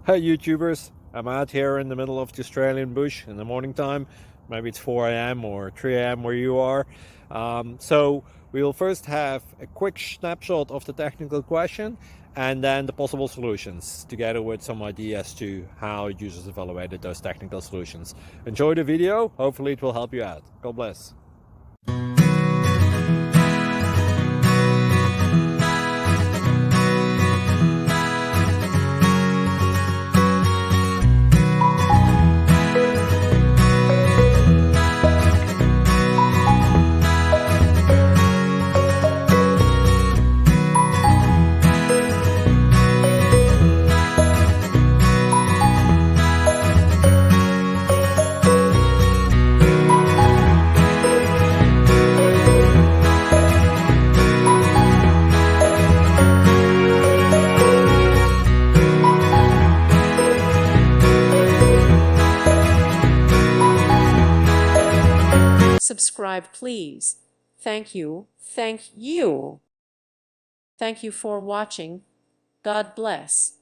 Hey YouTubers, I'm out here in the middle of the Australian bush in the morning time. Maybe it's 4 a.m. or 3 a.m. where you are. So we will first have a quick snapshot of the technical question and then the possible solutions, together with some ideas to how users evaluated those technical solutions. Enjoy the video, hopefully it will help you out. God bless. Subscribe, please. Thank you. Thank you. Thank you for watching. God bless.